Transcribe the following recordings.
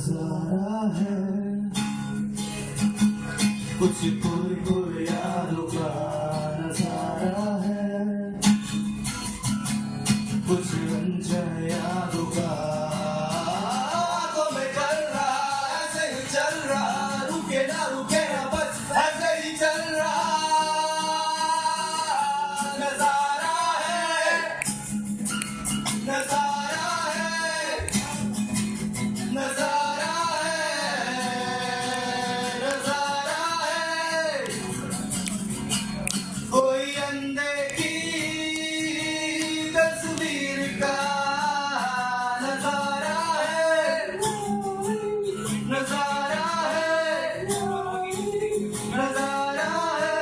नजारा है, कुछ कोई यादों का नजारा है, कुछ रंजन यादों का। आंखों में चल रहा, ऐसे ही चल रहा, रुके ना बस ऐसे ही चल रहा। नजारा है, नजारा है, नजारा है, नजारा है। कोई अनदेखी तस्वीर का नजारा है, नजारा है, नजारा है।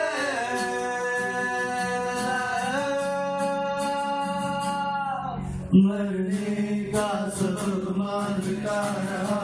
मरने का सबब मान का रहा